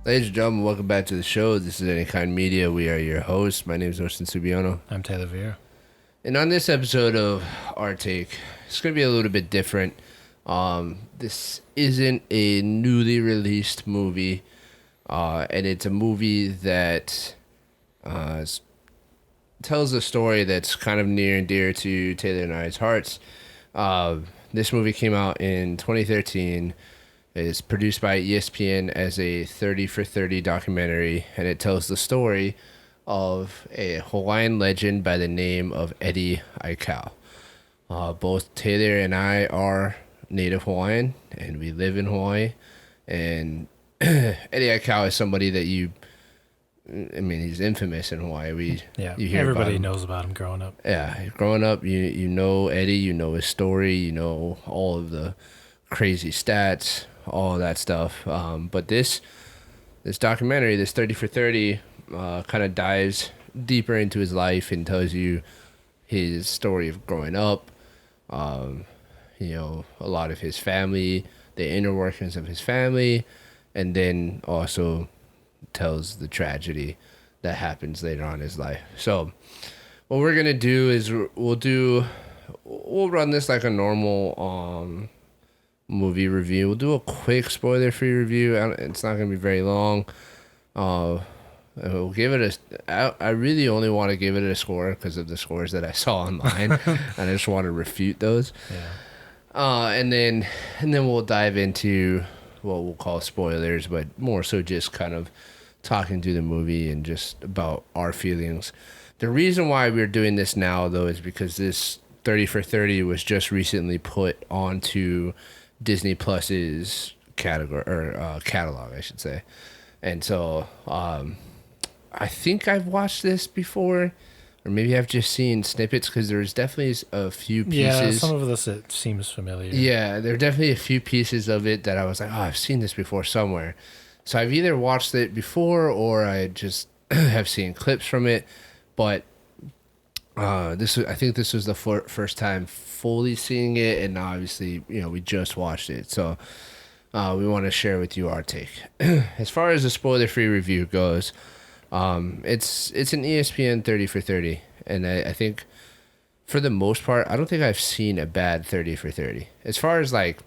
Ladies and gentlemen, welcome back to the show. This is Any Kind Media. We are your hosts. My name is Orson Subiano. I'm Taylor Vera. And on this episode of Our Take, it's going to be a little bit different. This isn't a newly released movie, and it's a movie that tells a story that's kind of near and dear to Taylor and I's hearts. This movie came out in 2013. It's produced by ESPN as a 30 for 30 documentary, and it tells the story of a Hawaiian legend by the name of Eddie Aikau. Both Taylor and I are native Hawaiian, and we live in Hawaii. And Eddie Aikau is somebody that he's infamous in Hawaii. You hear everybody knows about him growing up. Yeah, growing up, you know Eddie, you know his story, you know all of the crazy stats, all of that stuff. But this documentary, this 30 for 30, kind of dives deeper into his life and tells you his story of growing up, a lot of his family, the inner workings of his family, and then also tells the tragedy that happens later on in his life. So what we're going to do is we'll run this like a normal movie review. We'll do a quick spoiler-free review. It's not going to be very long. We'll give it I really only want to give it a score because of the scores that I saw online, and I just want to refute those. Yeah. And then we'll dive into what we'll call spoilers, but more so just kind of talking through the movie and just about our feelings. The reason why we're doing this now, though, is because this 30 for 30 was just recently put onto Disney Plus's catalog, I should say. And so I think I've watched this before, or maybe I've just seen snippets, because there's definitely a few pieces. Yeah, some of this, it seems familiar. Yeah, there are definitely a few pieces of it that I was like, oh, I've seen this before somewhere. So I've either watched it before or I just have seen clips from it. But I think this was the first time fully seeing it, and obviously, we just watched it. So we want to share with you our take. As far as the spoiler-free review goes, it's an ESPN 30 for 30, and I think for the most part, I don't think I've seen a bad 30 for 30 as far as like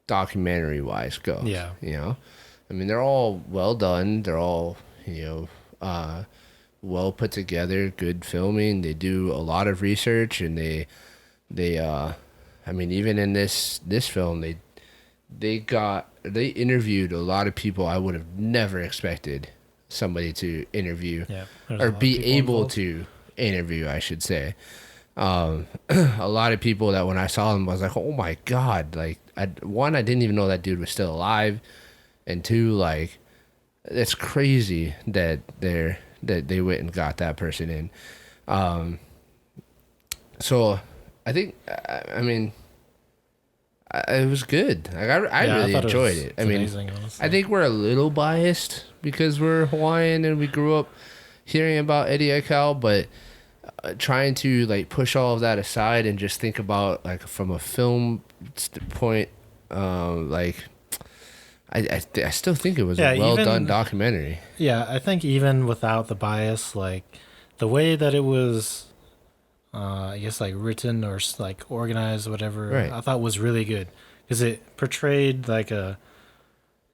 documentary wise goes. Yeah. They're all well done. They're all, well put together, good filming. They do a lot of research, and they even in this film, they interviewed a lot of people I would have never expected somebody to interview, or be able to interview, I should say. A lot of people that when I saw them, I was like, oh my God, like, I didn't even know that dude was still alive, and two, like, it's crazy that they went and got that person in. So I think, it was good. Like, I really enjoyed it. Amazing, I think we're a little biased because we're Hawaiian and we grew up hearing about Eddie Aikau, but trying to like push all of that aside and just think about like from a film point, I still think it was a well done documentary. Yeah, I think even without the bias, like the way that it was, I guess like written or like organized, or whatever, right, I thought was really good because it portrayed like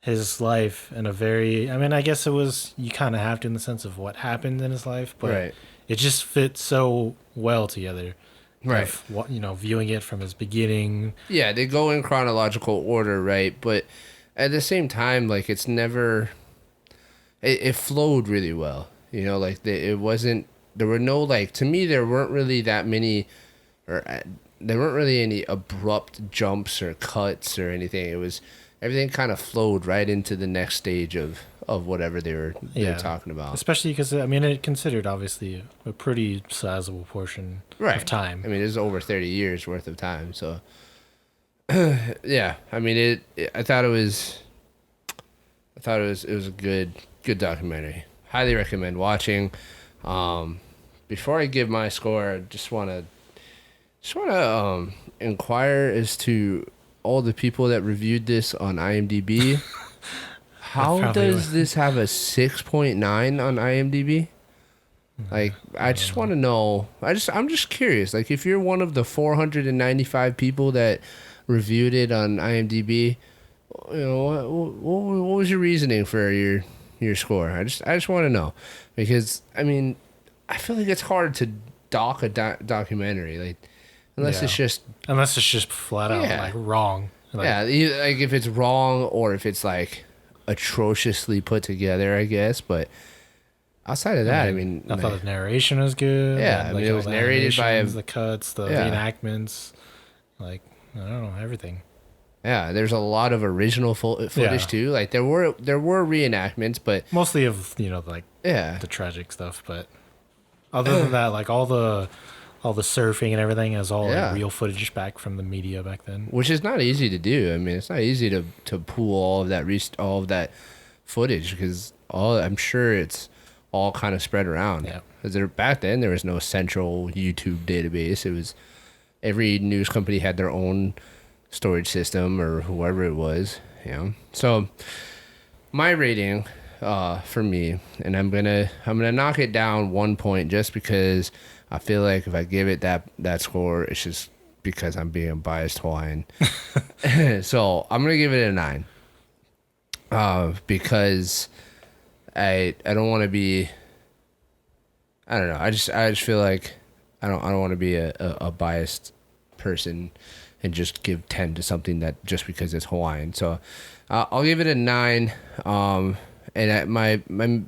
his life in a very, I guess it was, you kind of have to in the sense of what happened in his life, but right, it just fits so well together. Right. Viewing it from his beginning. Yeah, they go in chronological order, right? But at the same time, like, it's never, it flowed really well. It wasn't, there were no, like, to me, there weren't really that many, or there weren't really any abrupt jumps or cuts or anything. It was, everything kind of flowed right into the next stage of whatever they were talking about. Especially because, it considered, obviously, a pretty sizable portion of time. It was over 30 years worth of time, so, yeah. I thought it was a good documentary. Highly recommend watching. Before I give my score, I just want to inquire as to all the people that reviewed this on IMDb. How does this have a 6.9 on IMDb? Like, I just want to know. I'm just curious. Like, if you're one of the 495 people that reviewed it on IMDb, you know, what was your reasoning for your score? I just want to know, because I mean, I feel like it's hard to dock a documentary, like, unless it's just flat out like wrong. Like, like if it's wrong or if it's like atrociously put together, I guess. But outside of that, I mean, I thought the narration was good. Yeah, I mean, it was narrated by the cuts, the reenactments, like, I don't know, everything. Yeah, there's a lot of original footage too. Like there were reenactments, but mostly of the tragic stuff. But other than that, like all the surfing and everything is all like real footage back from the media back then, which is not easy to do. I mean, it's not easy to pull all of that footage, because I'm sure it's all kind of spread around. Yeah, because back then there was no central YouTube database. It was every news company had their own storage system, or whoever it was, you know. So my rating for me, and I'm gonna knock it down 1 point, just because I feel like if I give it that score, it's just because I'm being biased Hawaiian. So I'm gonna give it a 9, because I don't want to be, I don't know, I just feel like I don't want to be a biased person and just give 10 to something that just because it's Hawaiian. So I'll give it a 9. And my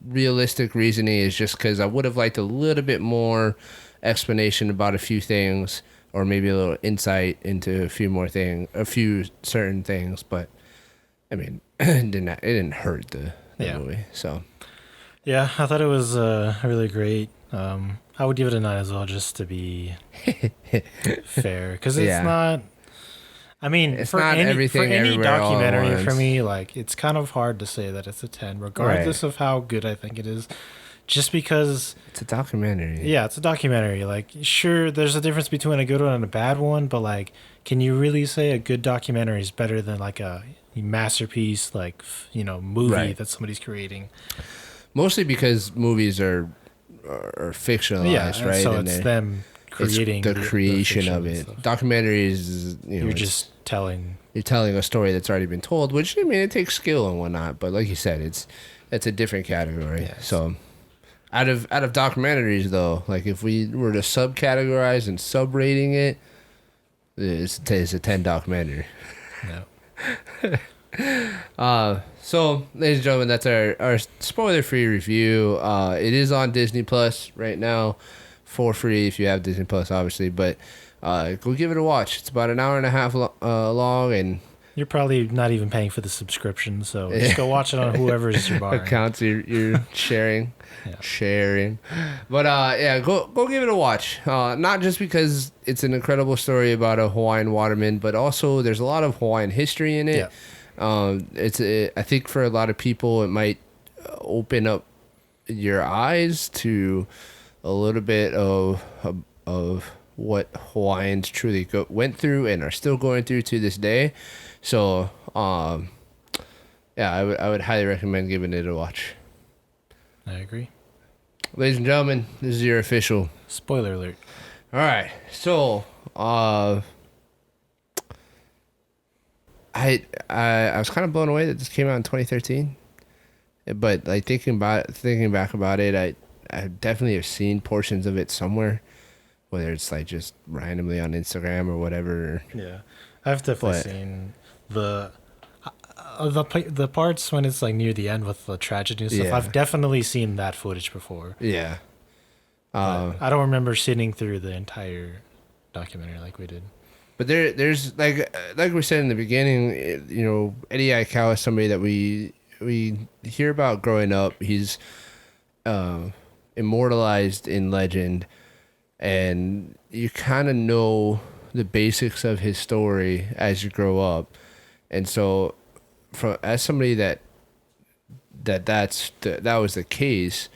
realistic reasoning is just because I would have liked a little bit more explanation about a few things, or maybe a little insight into a few certain things. But I mean, it didn't hurt the movie. So yeah, I thought it was really great. I would give it a 9 as well, just to be fair, because it's not. I mean, it's for not any documentary, for me, like, it's kind of hard to say that it's a 10, regardless of how good I think it is, just because it's a documentary. Yeah, it's a documentary. Like, sure, there's a difference between a good one and a bad one, but like, can you really say a good documentary is better than like a masterpiece, like, movie that somebody's creating? Mostly because movies are fictionalized, right? So it's them creating the creation of it. Documentaries, you're just telling a story that's already been told, which, I mean, it takes skill and whatnot. But like you said, it's a different category. Yes. So out of documentaries, though, like if we were to subcategorize and sub-rating it, it's a 10 documentary. No. So, ladies and gentlemen, that's our spoiler-free review. It is on Disney Plus right now, for free if you have Disney Plus, obviously. But go give it a watch. It's about an hour and a half long, and you're probably not even paying for the subscription, so just go watch it on whoever's your bar accounts you're sharing. Sharing. But go give it a watch. Not just because it's an incredible story about a Hawaiian waterman, but also there's a lot of Hawaiian history in it. Yeah. I think for a lot of people, it might open up your eyes to a little bit of what Hawaiians truly went through and are still going through to this day. So, I would highly recommend giving it a watch. I agree. Ladies and gentlemen, this is your official spoiler alert. All right, so I was kind of blown away that this came out in 2013, but like thinking back about it, I definitely have seen portions of it somewhere, whether it's like just randomly on Instagram or whatever. Yeah, I've definitely seen the parts when it's like near the end with the tragedy and stuff. Yeah. I've definitely seen that footage before. Yeah, I don't remember sitting through the entire documentary like we did. But there's like we said in the beginning, Eddie Aikau is somebody that we hear about growing up. He's immortalized in legend, and you kind of know the basics of his story as you grow up. And so, as somebody that was the case,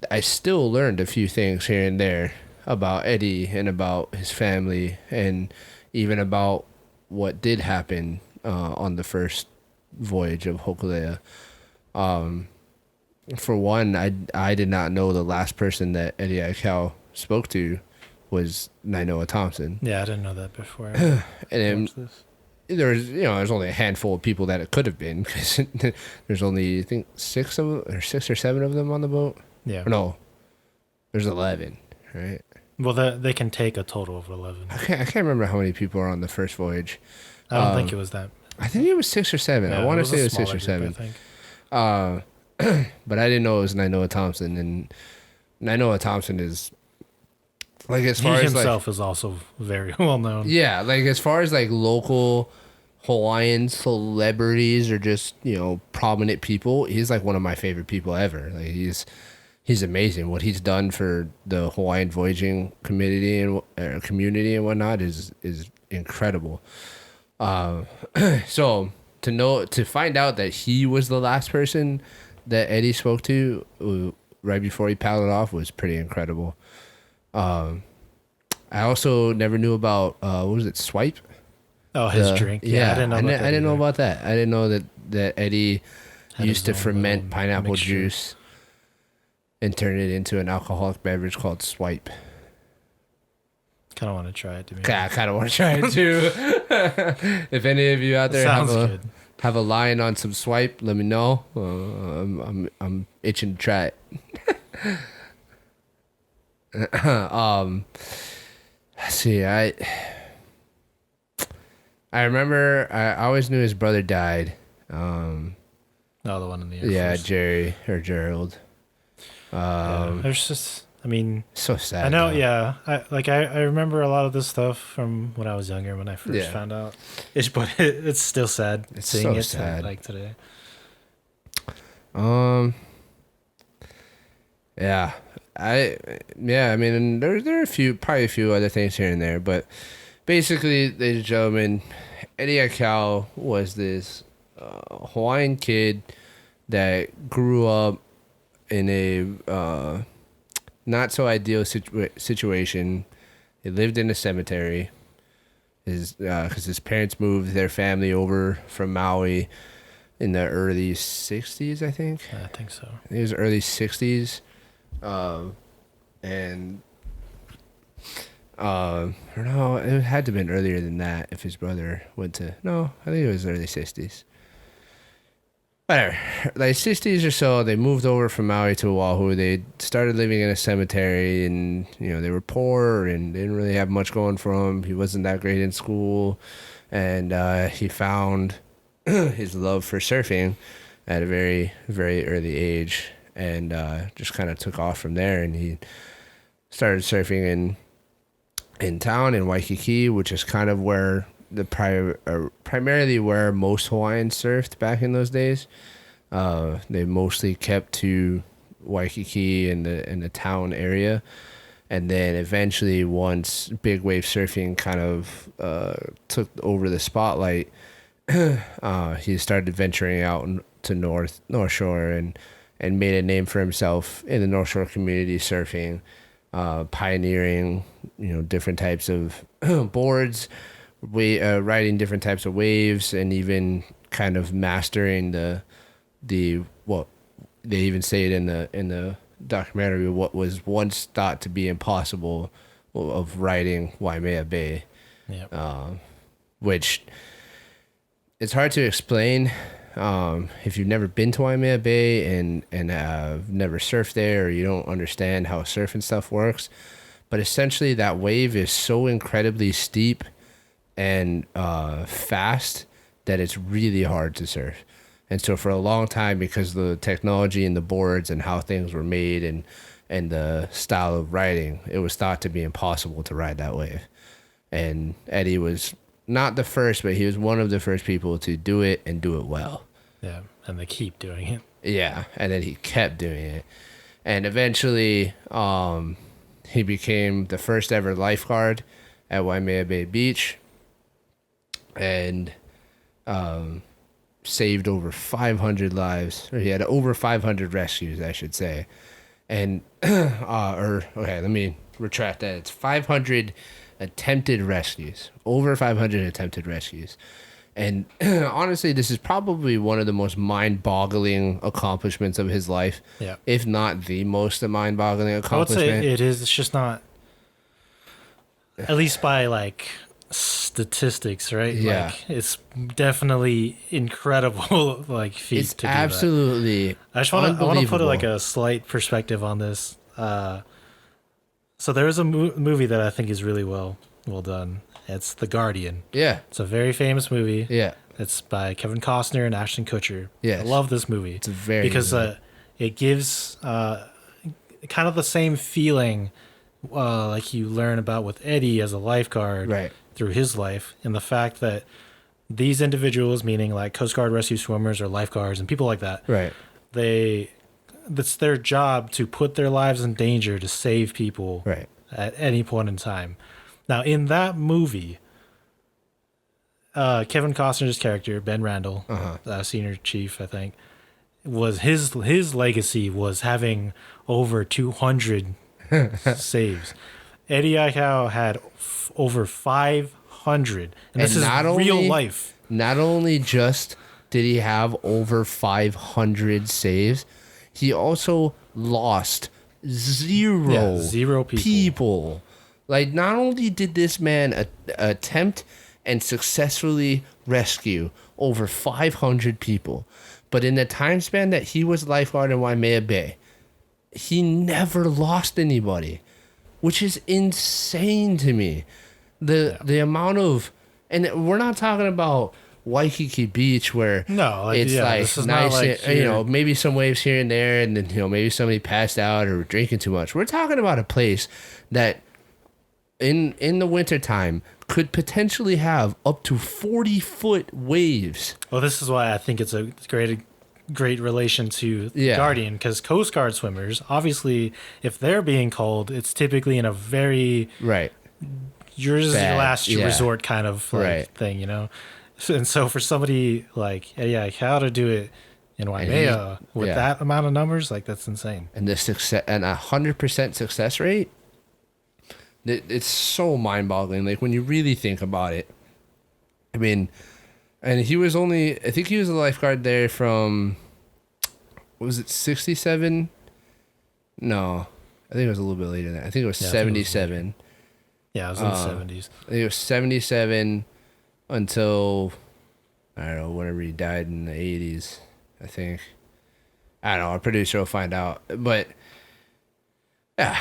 I still learned a few things here and there about Eddie and about his family, and even about what did happen on the first voyage of Hokulea. For one, I did not know the last person that Eddie Aikau spoke to was Nainoa Thompson. Yeah, I didn't know that before. And then there's only a handful of people that it could have been, because there's only, I think, 6 or 7 of them on the boat. Yeah. Or no, there's 11, right? Well, they can take a total of 11. I can't remember how many people are on the first voyage. I don't think it was that. I think it was 6 or 7. Yeah, I want to say it was 6 or group, 7. I think. But I didn't know it was Nainoa Thompson, and Nainoa Thompson is like, as far he as himself is also very well known. Yeah, like as far as like local Hawaiian celebrities or just prominent people, he's like one of my favorite people ever. Like he's amazing. What he's done for the Hawaiian voyaging community and whatnot is incredible. So to find out that he was the last person that Eddie spoke to right before he paddled off was pretty incredible. I also never knew about what was it, Swipe? Oh, his drink. Yeah, I didn't know about that. I didn't know that Eddie used to ferment pineapple mixture. juice and turn it into an alcoholic beverage called Swipe. Kind of want to try it. I kind of want to try it too. If any of you out there have a line on some Swipe, let me know. I'm itching to try it. Let's see. I remember. I always knew his brother died. The one in the Air yeah, Force. Jerry or Gerald. There's just, I mean, so sad. I know. Though. Yeah, I remember a lot of this stuff from when I was younger, when I first found out. But it's still sad seeing so it sad. like today. Yeah. I mean, there are probably a few other things here and there, but basically, ladies and gentlemen, Eddie Aikau was this Hawaiian kid that grew up in a not so ideal situation. He lived in a cemetery. Because his parents moved their family over from Maui in the early 60s, I think. I think so. I think it was early 60s. And no, it had to have been earlier than that if his brother went to. No, I think it was early 60s. Whatever, like 60s or so, they moved over from Maui to Oahu. They started living in a cemetery, and they were poor and didn't really have much going for him. He wasn't that great in school, and he found his love for surfing at a very, very early age, and just kind of took off from there. And he started surfing in town in Waikiki, which is kind of where primarily where most Hawaiians surfed back in those days. They mostly kept to Waikiki and the town area, and then eventually, once big wave surfing kind of took over the spotlight, he started venturing out to North Shore and made a name for himself in the North Shore community surfing, pioneering different types of boards, riding different types of waves, and even kind of mastering what they even say it in the documentary, what was once thought to be impossible of riding Waimea Bay. Yep. Which it's hard to explain if you've never been to Waimea Bay and never surfed there, or you don't understand how surfing stuff works. But essentially, that wave is so incredibly steep and fast that it's really hard to surf. And so for a long time, because of the technology and the boards and how things were made and the style of riding, it was thought to be impossible to ride that wave. And Eddie was not the first, but he was one of the first people to do it and do it well. Yeah, and they keep doing it. Yeah, and then he kept doing it. And eventually, he became the first ever lifeguard at Waimea Bay Beach, and saved over 500 lives, or he had over 500 rescues, I should say. And let me retract that. It's 500 attempted rescues, over 500 attempted rescues. And honestly, this is probably one of the most mind-boggling accomplishments of his life. Yeah. If not the most mind-boggling I would accomplishment. say it is. It's just not, at least by like statistics, right? Yeah. Like, it's definitely incredible, like, feat It's to do absolutely that. I want to put unbelievable. like a slight perspective on this. So there is a movie that I think is really well done. It's The Guardian. Yeah. It's a very famous movie. Yeah. It's by Kevin Costner and Ashton Kutcher. Yes. I love this movie. It's a very because it gives kind of the same feeling like you learn about with Eddie as a lifeguard Right. through his life, and the fact that these individuals, meaning like Coast Guard rescue swimmers or lifeguards and people like that, Right. that's their job to put their lives in danger to save people Right. at any point in time. Now, in that movie, Kevin Costner's character, Ben Randall, senior chief, I think, was his legacy was having over 200 saves. Eddie Aikau had over 500, and this is real life. Not only just did he have over 500 saves, he also lost zero people. Like, not only did this man attempt and successfully rescue over 500 people, but in the time span that he was lifeguard in Waimea Bay, he never lost anybody, which is insane to me. The amount of, and we're not talking about Waikiki Beach where it's nice, and, maybe some waves here and there, and then maybe somebody passed out or drinking too much. We're talking about a place that in the wintertime could potentially have up to 40-foot waves. Well, this is why I think it's a great relation to Guardian, because Coast Guard swimmers, obviously, if they're being called, it's typically in a very yours is your last resort kind of thing, And so for somebody like how to do it in Waimea with that amount of numbers, like, that's insane. And the success and 100% success rate. It's so mind-boggling. Like, when you really think about it, I mean, and he was I think he was a lifeguard there from, was it 67? No, I think it was a little bit later than that. I think it was 77. It was in the 70s. I think it was 77 until, I don't know, whenever he died in the 80s, I think. I don't know. I'm pretty sure we'll find out. But, yeah,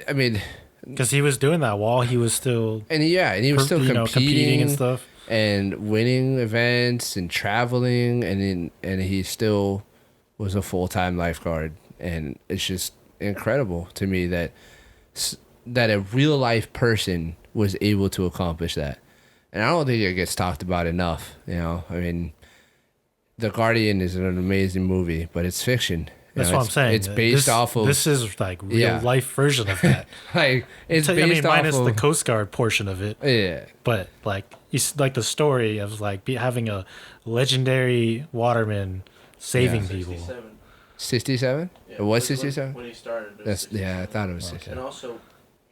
I mean, because he was doing that while he was still he was still competing and stuff and winning events and traveling, and he still was a full-time lifeguard. And it's just incredible to me that a real life person was able to accomplish that. And I don't think it gets talked about enough. I mean, The Guardian is an amazing movie, but it's fiction. That's what I'm saying. It's based off of... This is like real life version of that. Like, it's based off minus of... the Coast Guard portion of it. Yeah. But, like, it's like the story of, like, having a legendary waterman saving people. 67? Yeah, It was 67? When he started. I thought it was 67. And also,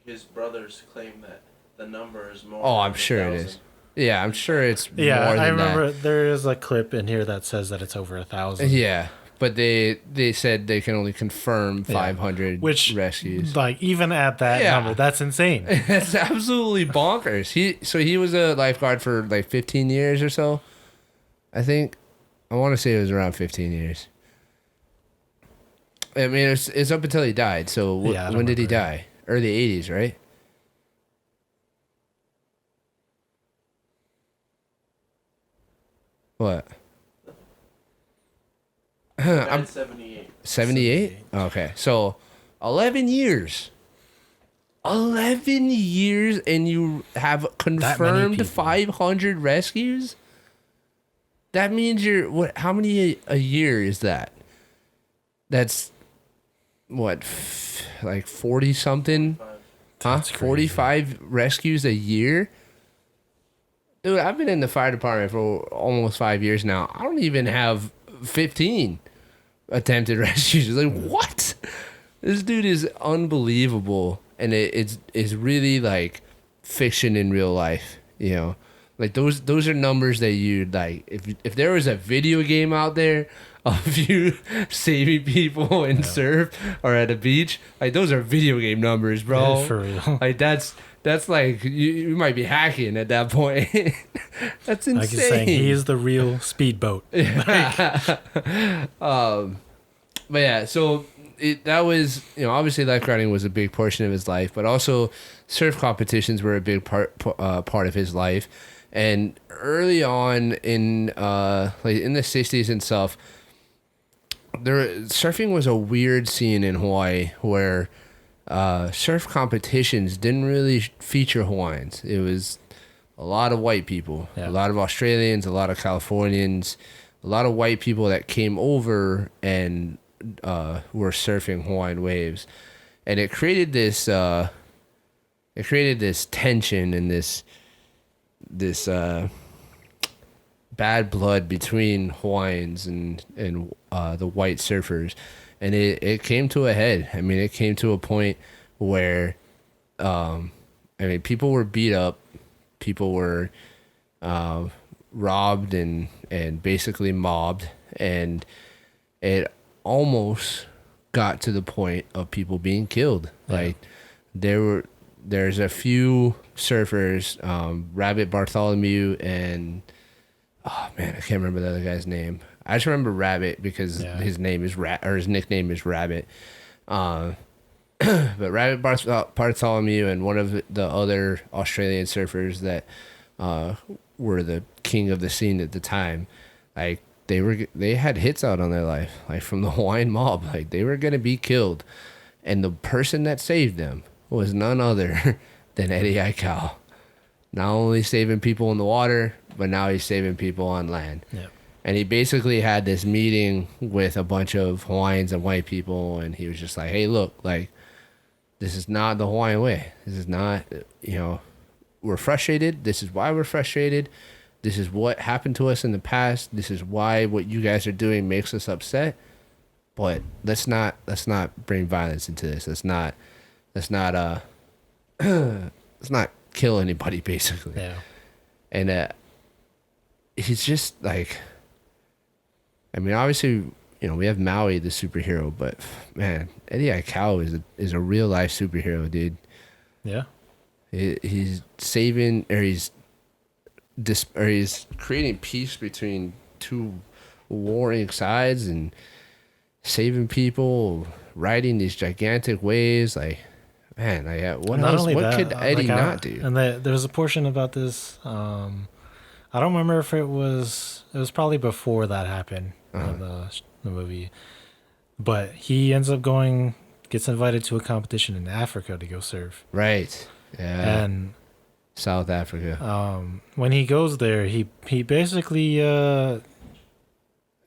his brothers claim that the number is more. Oh, I'm sure it is. Yeah, I'm sure it's more than that. I remember there is a clip in here that says that it's over 1,000. Yeah, but they said they can only confirm 500 rescues. Like, even at that number, that's insane. That's absolutely bonkers. He was a lifeguard for like 15 years or so. I think. I want to say it was around 15 years. I mean, it's up until he died. So when did he die? Early 80s, right? What? I'm 78. 78? Okay. So 11 years. 11 years, and you have confirmed 500 rescues? That means how many a year is that? That's what, like 40 something? Huh? 45 rescues a year? Dude, I've been in the fire department for almost 5 years now. I don't even have 15 attempted rescues. Like, what? This dude is unbelievable. And it's really like fiction in real life, Like those are numbers that you'd like if there was a video game out there of you saving people in surf or at a beach, like those are video game numbers, bro. Yeah, for real. Like that's like you might be hacking at that point. That's insane. Like he's saying, he is the real speedboat. But yeah, so that was, obviously lifeguarding was a big portion of his life, but also surf competitions were a big part of his life. And early on in like in the 60s and stuff, surfing was a weird scene in Hawaii where surf competitions didn't really feature Hawaiians. It was a lot of white people, a lot of Australians, a lot of Californians, a lot of white people that came over and were surfing Hawaiian waves, and it created this tension and this bad blood between Hawaiians and the white surfers, and it came to a head. I mean, it came to a point where people were beat up, people were robbed and basically mobbed, and it almost got to the point of people being killed. Like there's a few surfers, Rabbit Bartholomew and I can't remember the other guy's name. I just remember Rabbit because his name is his nickname is Rabbit. But Rabbit Bartholomew and one of the other Australian surfers that were the king of the scene at the time, like they had hits out on their life, like from the Hawaiian mob, like they were gonna be killed, and the person that saved them was none other than Eddie Aikau. Not only saving people in the water, but now he's saving people on land. Yep. And he basically had this meeting with a bunch of Hawaiians and white people, and he was just like, hey, look, like, this is not the Hawaiian way. This is not, we're frustrated. This is why we're frustrated. This is what happened to us in the past. This is why what you guys are doing makes us upset. But let's not bring violence into this. Let's not kill anybody, basically. Yeah. And he's just like, I mean, obviously, we have Maui, the superhero, but man, Eddie Aikau is a real life superhero, dude. Yeah. He's saving, or he's creating peace between two warring sides and saving people, riding these gigantic waves. Like, man, what else? What could Eddie not do? And there was a portion about this. I don't remember if it was probably before that happened in the movie, but he ends up gets invited to a competition in Africa to go surf. Right. Yeah. And South Africa. When he goes there, he basically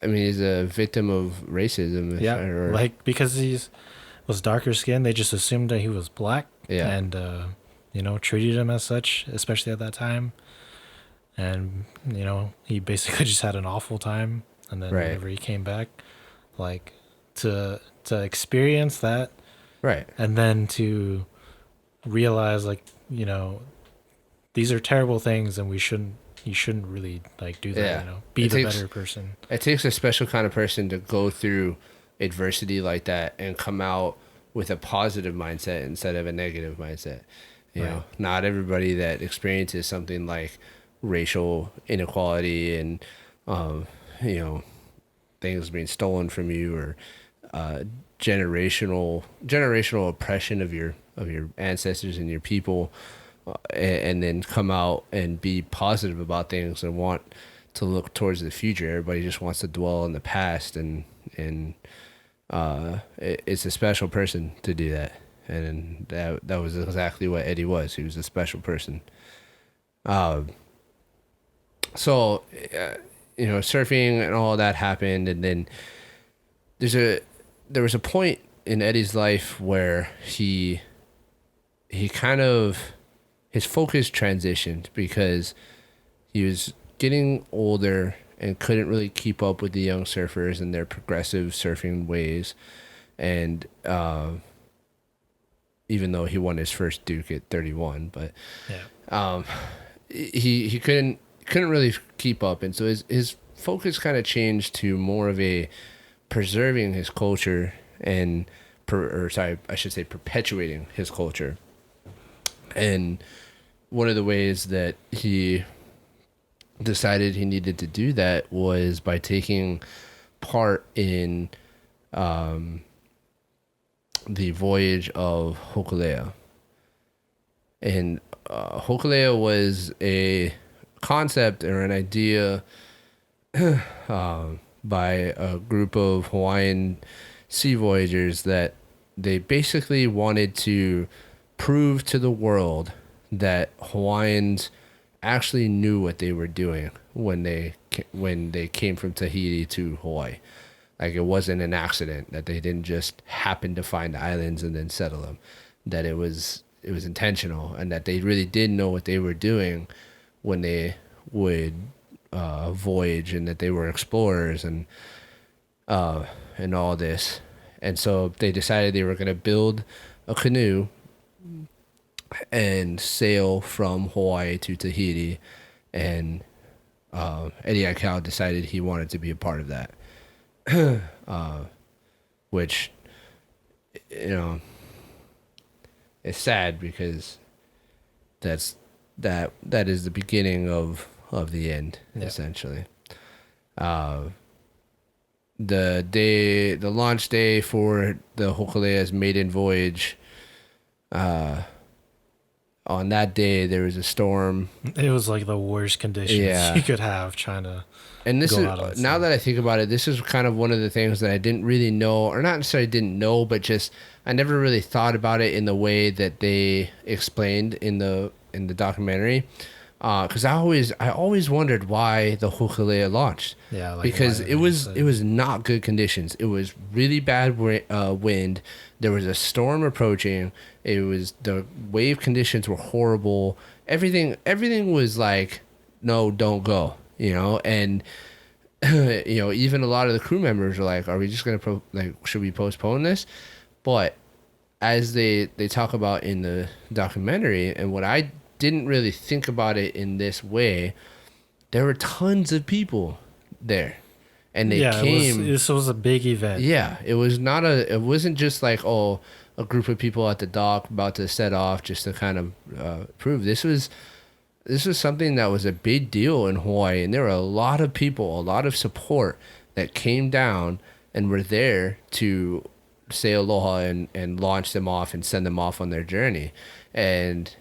he's a victim of racism. Yeah, because was darker skinned, they just assumed that he was black. Yeah. And treated him as such, especially at that time. And he basically just had an awful time. And then whenever he came back, like to experience that, right, and then to realize, like, these are terrible things, and you shouldn't really like do that. Be the better person. It takes a special kind of person to go through adversity like that and come out with a positive mindset instead of a negative mindset. You know, not everybody that experiences something like racial inequality and things being stolen from you, or generational oppression of your ancestors and your people, and then come out and be positive about things and want to look towards the future. Everybody just wants to dwell in the past, and it's a special person to do that. And that was exactly what Eddie was. He was a special person. So surfing and all that happened, and then there was a point in Eddie's life where he kind of, his focus transitioned because he was getting older and couldn't really keep up with the young surfers and their progressive surfing ways. And even though he won his first Duke at 31, but he couldn't really keep up, and so his focus kind of changed to more of a preserving his culture and I should say perpetuating his culture. And one of the ways that he decided he needed to do that was by taking part in the Voyage of Hokulea. And Hokulea was a concept or an idea by a group of Hawaiian sea voyagers that they basically wanted to prove to the world that Hawaiians actually knew what they were doing when they came from Tahiti to Hawaii. Like, it wasn't an accident, that they didn't just happen to find islands and then settle them, that it was intentional, and that they really did know what they were doing when they would voyage, and that they were explorers and all this. And so they decided they were going to build a canoe and sail from Hawaii to Tahiti, and Eddie Aikau decided he wanted to be a part of that. Which, you know, it's sad because that is the beginning of the end, essentially. The launch day for the Hokulea's maiden voyage, on that day there was a storm. It was like the worst conditions you could have trying to. And this is, now that I think about it, this is kind of one of the things that I didn't really know, or not necessarily didn't know, but just I never really thought about it in the way that they explained in the documentary. Because I always wondered why the Hokulea launched. Yeah, like, because it was not good conditions. It was really bad wind. There was a storm approaching. The wave conditions were horrible. Everything was like, no, don't go. You know, and you know, even a lot of the crew members were like, "Are we just gonna should we postpone this?" But as they talk about in the documentary, and what I didn't really think about it in this way, there were tons of people there, and they came. This was a big event. Yeah, it wasn't just like, oh, a group of people at the dock about to set off just to kind of prove this was something that was a big deal in Hawaii, and there were a lot of people, a lot of support that came down and were there to say aloha and launch them off and send them off on their journey. And,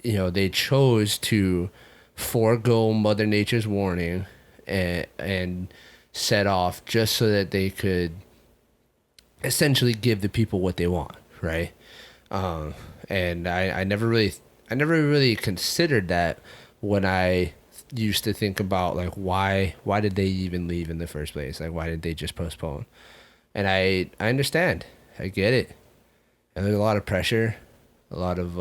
you know, they chose to forego Mother Nature's warning and set off just so that they could essentially give the people what they want, right? And I never really considered that when I used to think about, like, why did they even leave in the first place? Like, why did they just postpone? And I understand. I get it. And there's a lot of pressure, a lot of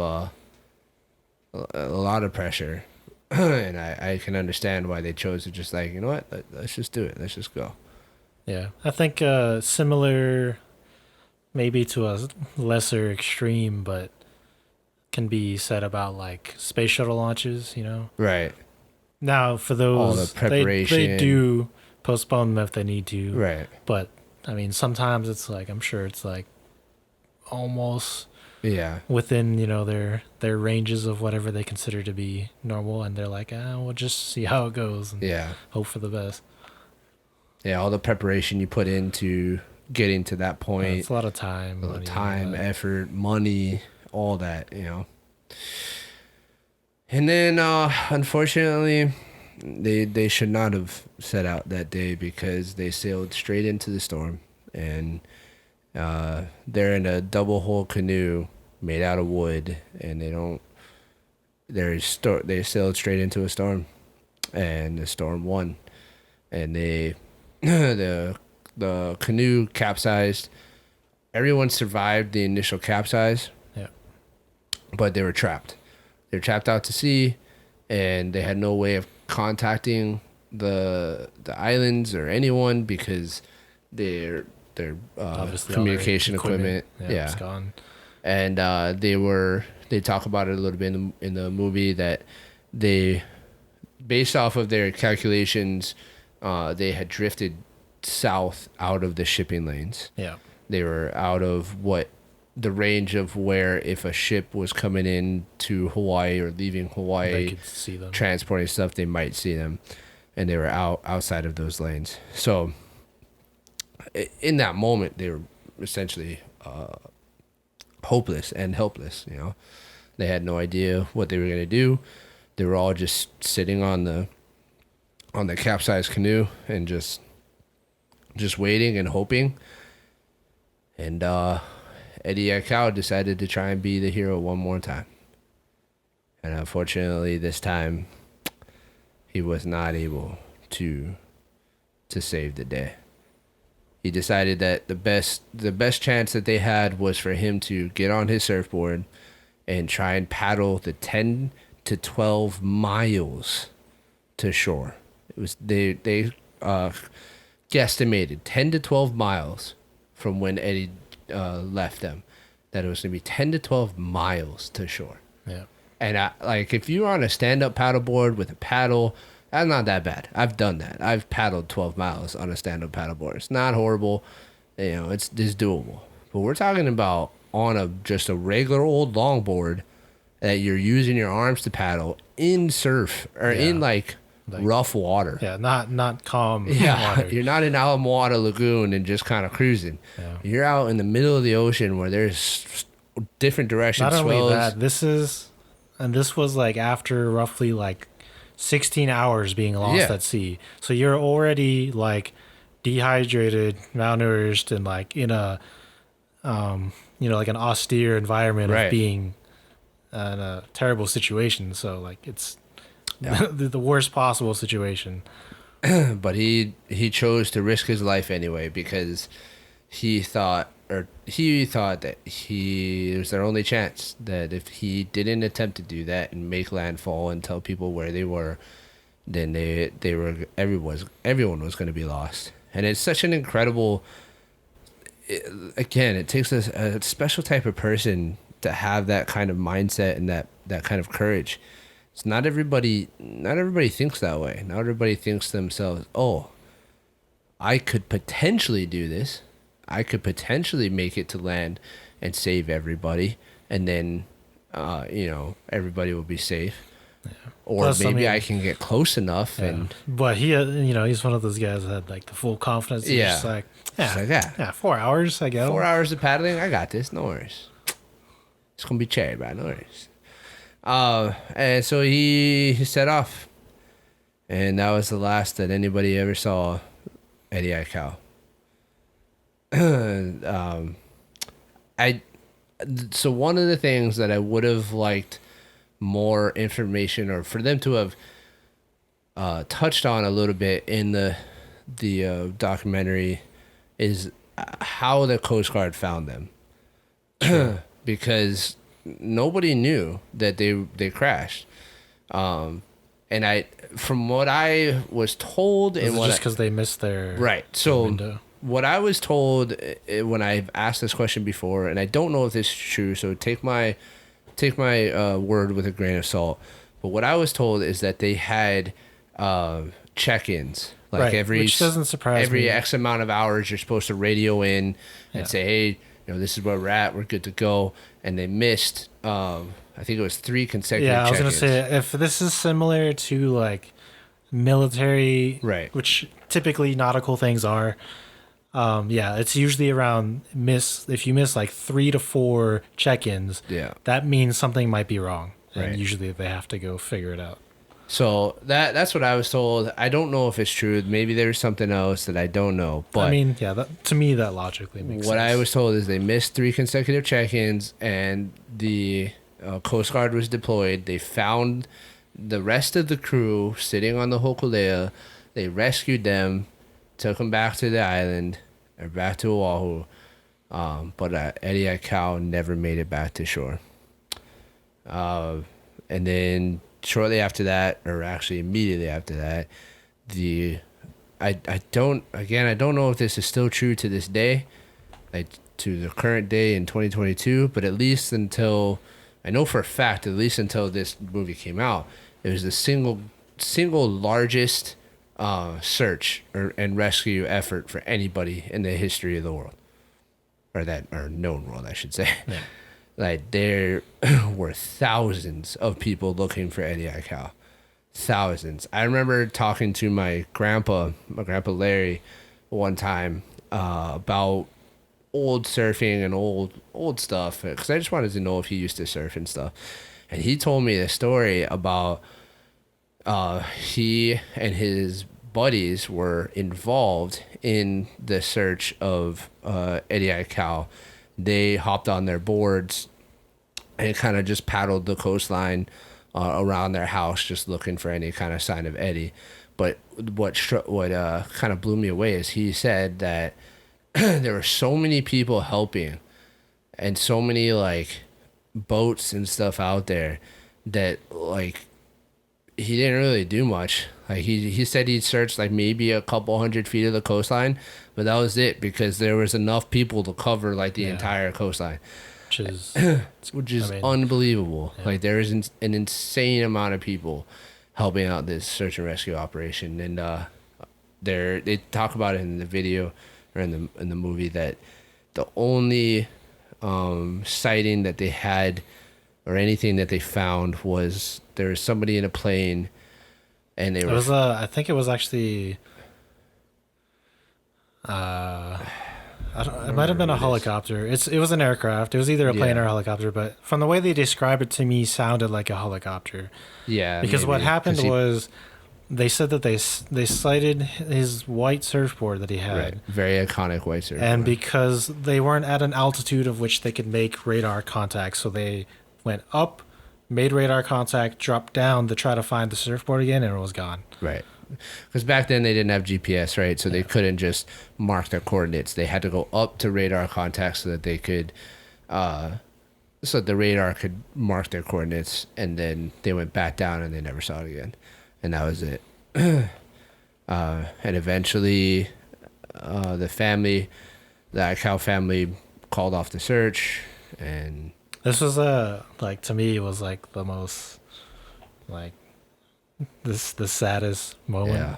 pressure. And I can understand why they chose to just, like, you know what, let's just do it. Let's just go. Yeah. I think similar, maybe to a lesser extreme, but can be said about like space shuttle launches, you know? Right. Now, for those, all the preparation, they do postpone them if they need to. Right. But I mean, sometimes it's like, I'm sure it's like almost within, you know, their ranges of whatever they consider to be normal, and they're like, we'll just see how it goes and hope for the best. Yeah, all the preparation you put into getting to that point. It's a lot of time. A lot of time, effort, money, all that, you know. And then unfortunately they should not have set out that day, because they sailed straight into the storm, and they're in a double hull canoe made out of wood, and they sailed straight into a storm, and the storm won, and the canoe capsized. Everyone survived the initial capsize, but they were trapped. They're trapped out to sea, and they had no way of contacting the islands or anyone, because their communication equipment it's gone. And they talk about it a little bit in the movie, that they, based off of their calculations, they had drifted south out of the shipping lanes. Yeah. They were out of the range of where if a ship was coming in to Hawaii or leaving They Hawaii, could see them. transporting stuff, they might see them, and they were outside of those lanes. So in that moment, they were essentially hopeless and helpless. You know, they had no idea what they were going to do. They were all just sitting on the capsized canoe and just waiting and hoping. And Eddie Aikau decided to try and be the hero one more time. And unfortunately, this time, he was not able to save the day. He decided that the best chance that they had was for him to get on his surfboard and try and paddle the 10 to 12 miles to shore. It was they guesstimated 10 to 12 miles from when Eddie left them, that it was going to be 10 to 12 miles to shore. Yeah. And if you're on a stand-up paddleboard with a paddle, that's not that bad. I've done that. I've paddled 12 miles on a stand-up paddleboard. It's not horrible. You know, it's doable. But we're talking about on just a regular old longboard that you're using your arms to paddle in surf or in rough water. Yeah, not calm Yeah, water. you're not in Alamawada Lagoon and just kind of cruising. Yeah. You're out in the middle of the ocean where there's different directions. Not only swells. that, this was like after roughly like 16 hours being lost at sea. So you're already like dehydrated, malnourished, and like in a like an austere environment of being in a terrible situation. So like it's the worst possible situation. But he chose to risk his life anyway because he thought that it was their only chance, that if he didn't attempt to do that and make landfall and tell people where they were, then everyone was going to be lost. And it's such an incredible, it takes a special type of person to have that kind of mindset and that kind of courage. It's not everybody thinks that way. Not everybody thinks to themselves, oh, I could potentially do this. I could potentially make it to land and save everybody, and then, everybody will be safe. Yeah. Or plus, maybe I can get close enough. Yeah. But he's one of those guys that had like the full confidence. He's just like, 4 hours, I guess. 4 hours of paddling, I got this. No worries. It's gonna be cherry, bro. No worries. And so he set off, and that was the last that anybody ever saw Eddie Aikau. So one of the things that I would have liked more information, or for them to have touched on a little bit in the documentary, is how the Coast Guard found them. Sure. Because nobody knew that they crashed. And from what I was told, and just because they missed their window. What I was told when I've asked this question before, and I don't know if this is true, so take my word with a grain of salt. But what I was told is that they had check-ins, like which doesn't surprise every me. X amount of hours, you're supposed to radio in and say, hey, this is where we're at, we're good to go. And they missed, I think it was 3 consecutive check-ins. I was going to say, if this is similar to like military, which typically nautical things are, it's usually around if you miss like 3 to 4 check-ins, that means something might be wrong. And usually they have to go figure it out. So that's what I was told. I don't know if it's true. Maybe there's something else that I don't know. But I mean, to me, that logically makes sense. What I was told is they missed 3 consecutive check-ins, and the Coast Guard was deployed. They found the rest of the crew sitting on the Hokulea. They rescued them, took them back to the island, or back to Oahu. But Eddie Aikau never made it back to shore. And then shortly after that, or actually immediately after that, I don't know if this is still true to this day, like to the current day in 2022, but at least until, I know for a fact, at least until this movie came out, It was the single largest search and rescue effort for anybody in the history of the world, or known world, I should say. Yeah. Like there were thousands of people looking for Eddie Aikau. Thousands. I remember talking to my grandpa Larry, one time about old surfing and old stuff, because I just wanted to know if he used to surf and stuff. And he told me a story about he and his buddies were involved in the search of Eddie Aikau. They hopped on their boards and kind of just paddled the coastline around their house, just looking for any kind of sign of Eddie. But what kind of blew me away is he said that there were so many people helping and so many like boats and stuff out there that like he didn't really do much. Like he said he searched like maybe a couple 100 feet of the coastline, but that was it, because there was enough people to cover like the entire coastline, which is unbelievable. Yeah. Like there is an insane amount of people helping out this search and rescue operation, and they talk about it in the video or in the movie that the only sighting that they had or anything that they found was there was somebody in a plane, and it was I think it was actually it might have been a helicopter. It was an aircraft. It was either a plane or a helicopter, but from the way they described it to me, sounded like a helicopter. Yeah, because maybe. What happened was they said that they sighted his white surfboard that he had. Right. Very iconic white surfboard. And because they weren't at an altitude of which they could make radar contact, so they went up, made radar contact, dropped down to try to find the surfboard again, and it was gone. Right. Because back then they didn't have GPS, right? So they couldn't just mark their coordinates. They had to go up to radar contact so that they could, so the radar could mark their coordinates, and then they went back down and they never saw it again. And that was it. And eventually, the Aikau family called off the search, and this was like to me it was like the most like the saddest moment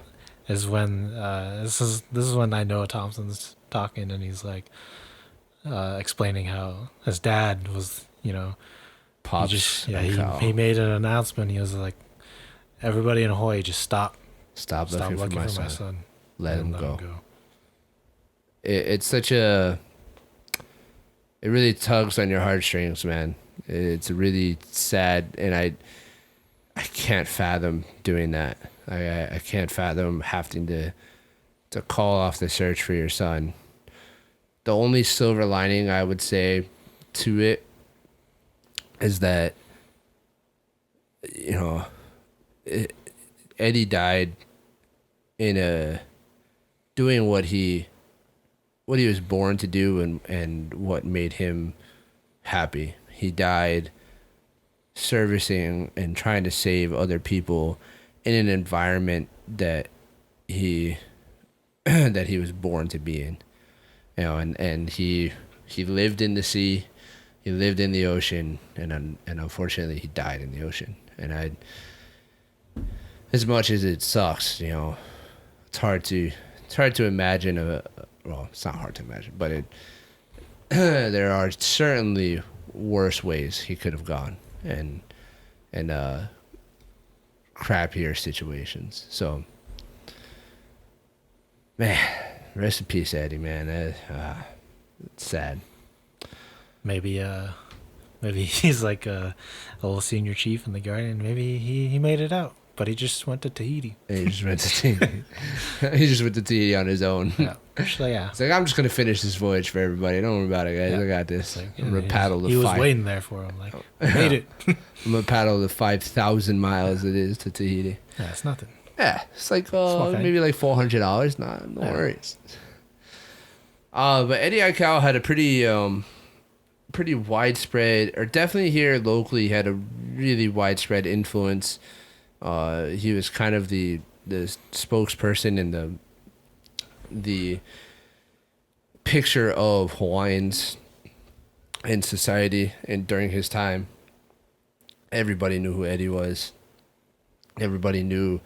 is when this is when I know Thompson's talking, and he's like explaining how his dad was, Pops. He made an announcement. He was like, everybody in Hawaii, just stop looking for my son. Let him go. It's such a. It really tugs on your heartstrings, man. It's really sad, and I can't fathom doing that. I can't fathom having to call off the search for your son. The only silver lining I would say to it is that, Eddie died in doing what he was born to do and what made him happy. He died servicing and trying to save other people in an environment that he was born to be in. And he lived in the sea, he lived in the ocean, and unfortunately he died in the ocean. And as much as it sucks, it's hard to imagine well, it's not hard to imagine, but there are certainly worse ways he could have gone, and crappier situations. So, man, rest in peace, Eddie, man. It's sad. Maybe he's like a little senior chief in the Guardian. Maybe he made it out, but he just went to Tahiti. He just went to Tahiti on his own. Yeah. Actually, yeah. It's like, I'm just going to finish this voyage for everybody. Don't worry about it, guys. Yeah. I got this. Like, I'm going to paddle the He was waiting there for him. Like, I made it. I'm going to paddle the 5,000 miles it is to Tahiti. Yeah, it's nothing. Yeah, it's like maybe like $400. No worries. But Eddie Aikau had a pretty widespread, or definitely here locally, had a really widespread influence. He was kind of the spokesperson in the picture of Hawaiians in society, and during his time, everybody knew who Eddie was. Everybody knew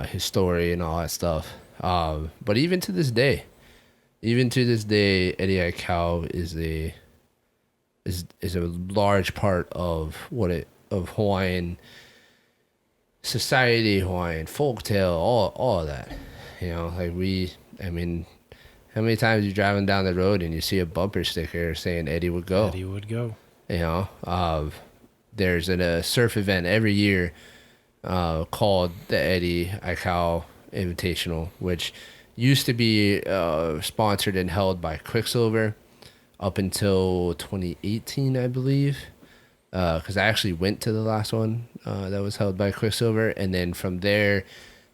his story and all that stuff. But even to this day, Eddie Aikau is a large part of of Hawaiian society, Hawaiian folktale, all of that. You know, like I mean, how many times you driving down the road and you see a bumper sticker saying Eddie would go? Eddie would go. You know, there's a surf event every year called the Eddie Aikau Invitational, which used to be sponsored and held by Quicksilver up until 2018, I believe. Because I actually went to the last one that was held by Quicksilver, and then from there,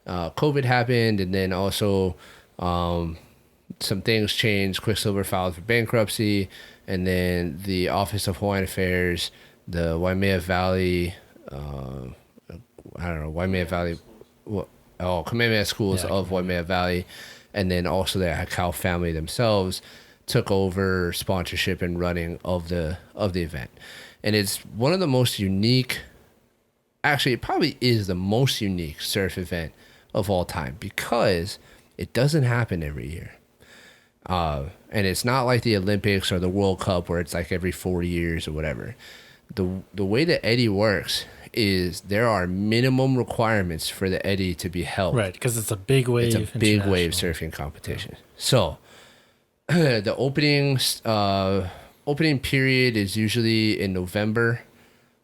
COVID happened, and then also some things changed. Quicksilver filed for bankruptcy, and then the Office of Hawaiian Affairs, the Waimea Valley, Waimea Valley, Kamehameha Schools of Waimea Valley, and then also the Aikau family themselves took over sponsorship and running of the event. And it's one of the most unique, actually it probably is the most unique surf event of all time, because it doesn't happen every year. And it's not like the Olympics or the World Cup where it's like every 4 years or whatever. The way that Eddie works is there are minimum requirements for the Eddie to be held. Right, because it's a big wave. It's a big wave surfing competition. Yeah. So the opening period is usually in November.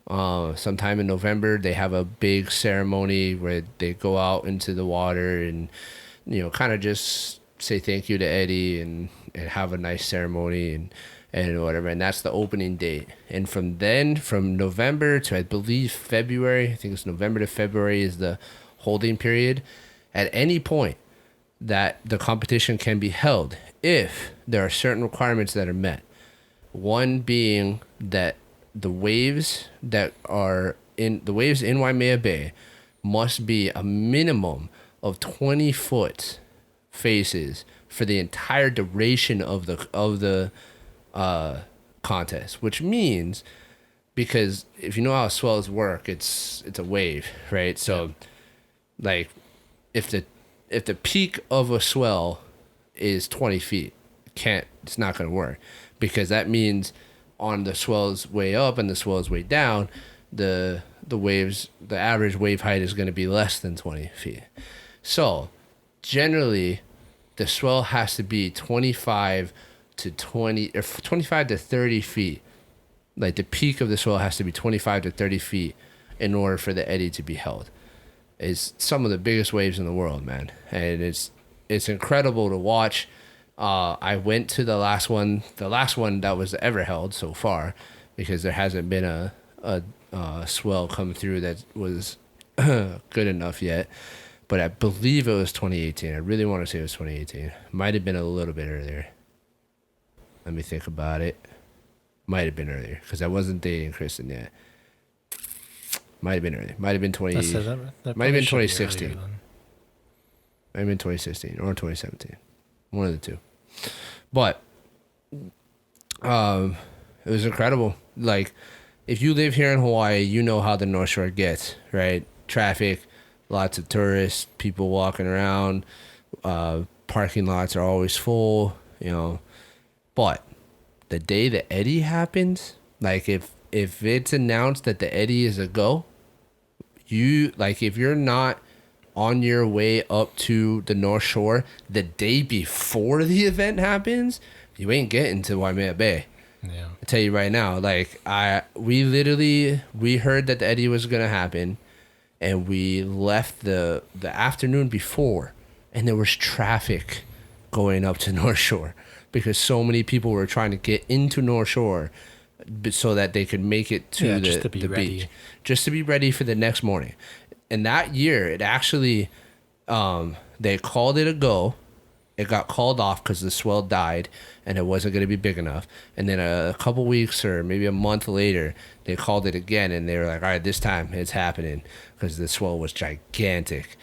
Sometime in November, they have a big ceremony where they go out into the water and, you know, kind of just say thank you to Eddie and have a nice ceremony and whatever. And that's the opening date. And from November to, I believe, February, I think it's November to February is the holding period. At any point that the competition can be held if there are certain requirements that are met. One being that the waves in Waimea Bay must be a minimum of 20 foot faces for the entire duration of the contest, which means, because if you know how swells work, it's a wave, right? So like if the peak of a swell is 20 feet, it's not going to work, because that means on the swell's way up and the swell's way down, the average wave height is going to be less than 20 feet. So generally the swell has to be 25 to 30 feet. Like the peak of the swell has to be 25 to 30 feet in order for the Eddie to be held. It's some of the biggest waves in the world, man. And it's incredible to watch. I went to the last one that was ever held so far, because there hasn't been a swell come through that was good enough yet. But I believe it was 2018. I really want to say it was 2018. Might have been a little bit earlier. Let me think about it. Might have been earlier, because I wasn't dating Kristen yet. Might have been earlier. Might have been 20. That might have been 2016. Might have been 2016 or 2017. One of the two. But it was incredible. Like, if you live here in Hawaii, you know how the North Shore gets, right? Traffic, lots of tourists, people walking around, parking lots are always full, you know. But the day the Eddie happens, like if it's announced that the Eddie is a go, if you're not on your way up to the North Shore the day before the event happens, you ain't getting to Waimea Bay. Yeah. I tell you right now, like we heard that the Eddie was gonna happen, and we left the afternoon before, and there was traffic going up to North Shore because so many people were trying to get into North Shore so that they could make it to the beach, just to be ready for the next morning. And that year, it actually, they called it a go. It got called off because the swell died and it wasn't going to be big enough. And then a couple weeks or maybe a month later, they called it again, and they were like, all right, this time it's happening, because the swell was gigantic.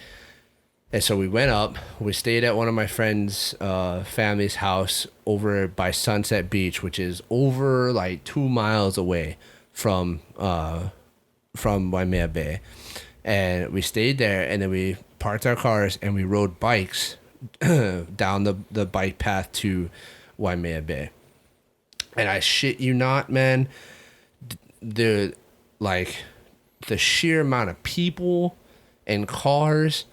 And so we went up. We stayed at one of my friend's family's house over by Sunset Beach, which is over like 2 miles away from Waimea Bay. And we stayed there, and then we parked our cars and we rode bikes down the bike path to Waimea Bay. And I shit you not, man, the sheer amount of people and cars,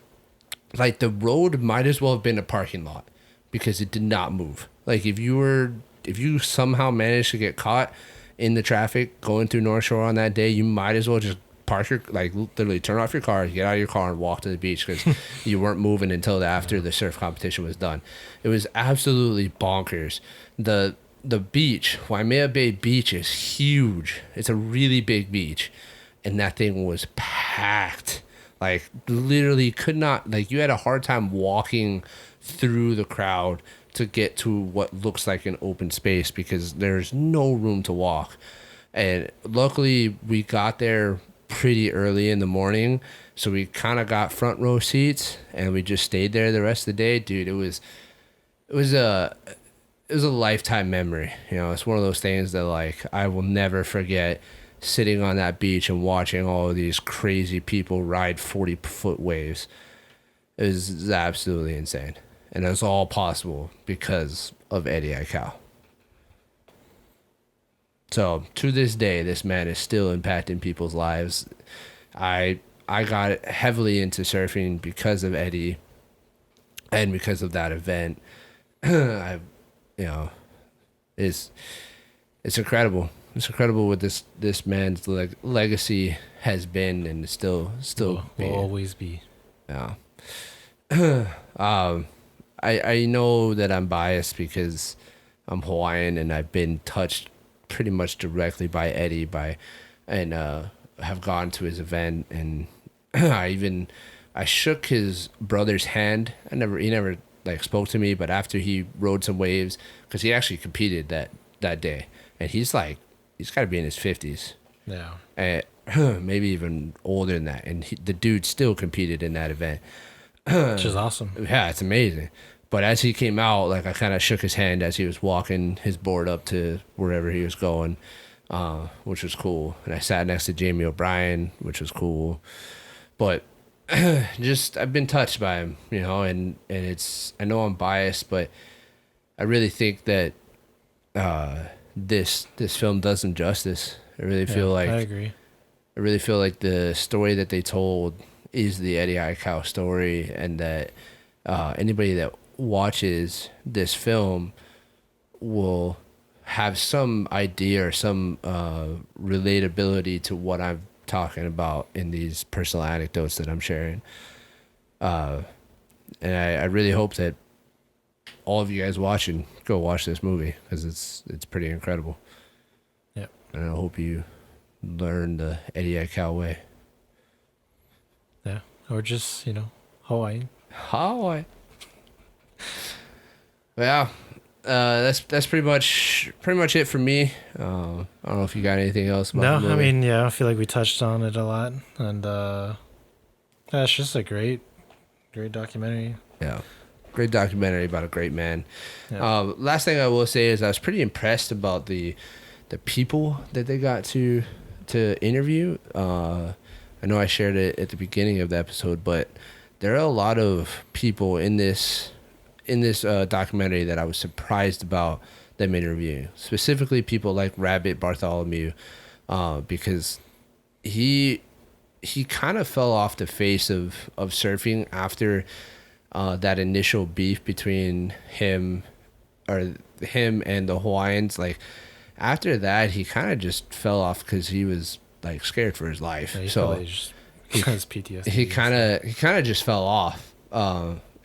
like the road might as well have been a parking lot because it did not move. Like if you somehow managed to get caught in the traffic going through North Shore on that day, you might as well just park your, like literally turn off your car, get out of your car and walk to the beach because you weren't moving until after the surf competition was done. It was absolutely bonkers. The beach, Waimea Bay Beach, is huge. It's a really big beach, and that thing was packed. Like literally could not, like you had a hard time walking through the crowd to get to what looks like an open space because there's no room to walk. And luckily we got there pretty early in the morning, so we kind of got front row seats and we just stayed there the rest of the day. Dude, it was a lifetime memory. You know, it's one of those things that like I will never forget, sitting on that beach and watching all of these crazy people ride 40-foot waves. It was absolutely insane. And it was all possible because of Eddie Aikau. So to this day, this man is still impacting people's lives. I got heavily into surfing because of Eddie and because of that event. It's incredible. It's incredible what this man's legacy has been and still will always be. Yeah. I know that I'm biased because I'm Hawaiian and I've been touched pretty much directly by Eddie and have gone to his event, and I shook his brother's hand. He never like spoke to me, but after he rode some waves, because he actually competed that day, and he's got to be in his 50s. Yeah. And maybe even older than that, and the dude still competed in that event. Which is awesome. Yeah, it's amazing. But as he came out, like I kind of shook his hand as he was walking his board up to wherever he was going, which was cool. And I sat next to Jamie O'Brien, which was cool. But just I've been touched by him, you know, and it's, I know I'm biased, but I really think that this film does him justice. I really feel like I agree. I really feel like the story that they told is the Eddie Aikau story, and that anybody that watches this film will have some idea or some relatability to what I'm talking about in these personal anecdotes that I'm sharing. And I really hope that all of you guys watching go watch this movie because it's pretty incredible. Yep. And I hope you learn the Eddie Aikau way. Yeah. Or just, Hawaiian. Hawaii. Yeah, that's pretty much it for me. I don't know if you got anything else about the movie. I feel like we touched on it a lot, and it's just a great documentary. Yeah, great documentary about a great man. Yeah. Last thing I will say is I was pretty impressed about the people that they got to interview. I know I shared it at the beginning of the episode, but there are a lot of people in this documentary that I was surprised about them interviewing. Specifically, people like Rabbit Bartholomew, because he kind of fell off the face of surfing after that initial beef between him and the Hawaiians. Like after that, he kind of just fell off because he was like scared for his life. Yeah, so he has PTSD. He kind of just fell off.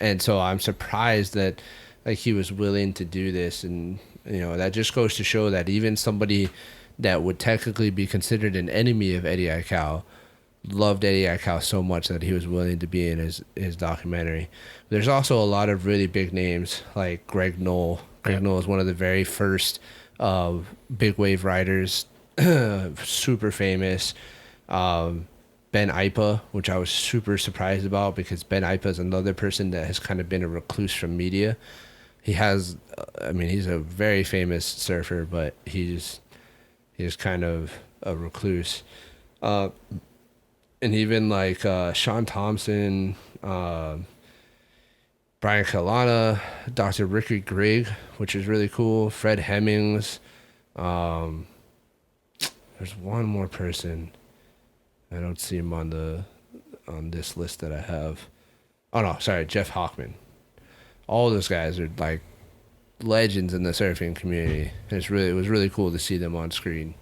And so I'm surprised that like he was willing to do this, and that just goes to show that even somebody that would technically be considered an enemy of Eddie Aikau loved Eddie Aikau so much that he was willing to be in his documentary. There's also a lot of really big names like Greg Knoll. Greg Knoll is one of the very first big wave riders, super famous. Ben Aipa, which I was super surprised about because Ben Aipa is another person that has kind of been a recluse from media. He's a very famous surfer, but he's kind of a recluse. and even like Sean Thompson, Brian Kalana, Dr. Ricky Grigg, which is really cool. Fred Hemmings. There's one more person. I don't see him on this list that I have. Oh no, sorry, Jeff Hockman. All those guys are like legends in the surfing community. It was really cool to see them on screen,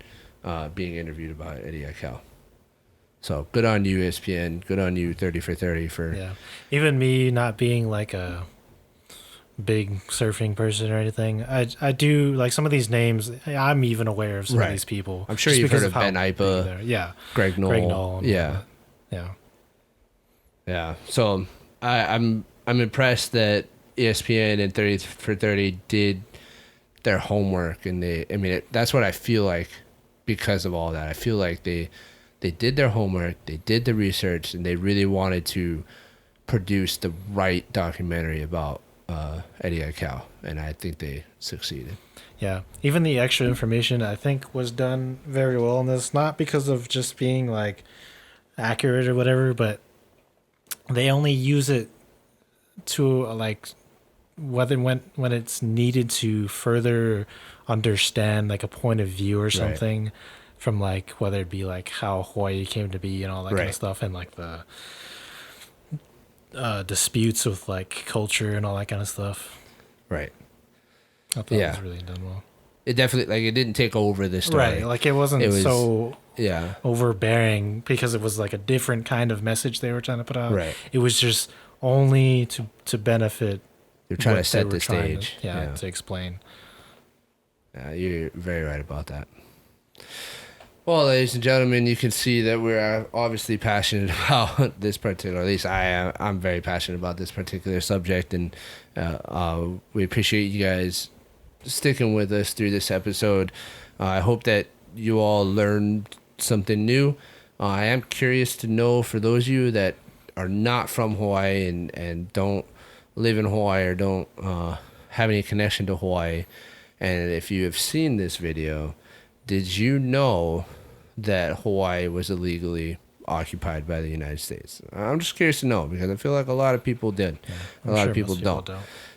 being interviewed about Eddie Aikau. So good on you, ESPN. Good on you, 30 for 30 for. Yeah, even me not being like a big surfing person or anything, I do like some of these names. I'm even aware of some of these people. I'm sure you've heard of Ben Ipa. Yeah, Greg Knoll. Yeah. So I'm impressed that ESPN and 30 for 30 did their homework, and that's what I feel like because of all that. I feel like they did their homework, they did the research, and they really wanted to produce the right documentary about Eddie Aikau, and I think they succeeded. Yeah, even the extra information I think was done very well in this, not because of just being like accurate or whatever, but they only use it to like when it's needed to further understand like a point of view or something. Right. From like whether it be like how Hawaii came to be and all that kind of stuff, and like the disputes with like culture and all that kind of stuff. Right. I thought it was really done well. It definitely, it didn't take over the story. Right. Like it was so overbearing because it was like a different kind of message they were trying to put out. Right. It was just only to benefit. They're trying to set the stage. To explain. Yeah, you're very right about that. Well, ladies and gentlemen, you can see that we're obviously passionate about this particular, at least I'm very passionate about this particular subject, and we appreciate you guys sticking with us through this episode. I hope that you all learned something new. I am curious to know, for those of you that are not from Hawaii and don't live in Hawaii or don't have any connection to Hawaii, and if you have seen this video, did you know that Hawaii was illegally occupied by the United States? I'm just curious to know, because I feel like a lot of people did. A lot of people don't.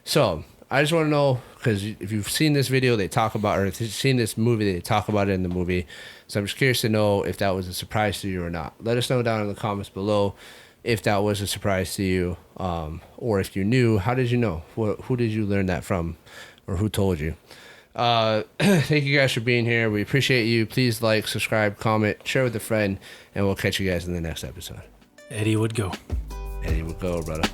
So I just want to know, because if you've seen this video, they talk about, or if you've seen this movie, they talk about it in the movie. So I'm just curious to know if that was a surprise to you or not. Let us know down in the comments below if that was a surprise to you, or if you knew. How did you know? Who did you learn that from, or who told you? Thank you guys for being here. We appreciate you. Please like, subscribe, comment, share with a friend, and we'll catch you guys in the next episode. Eddie would go. Eddie would go, brother.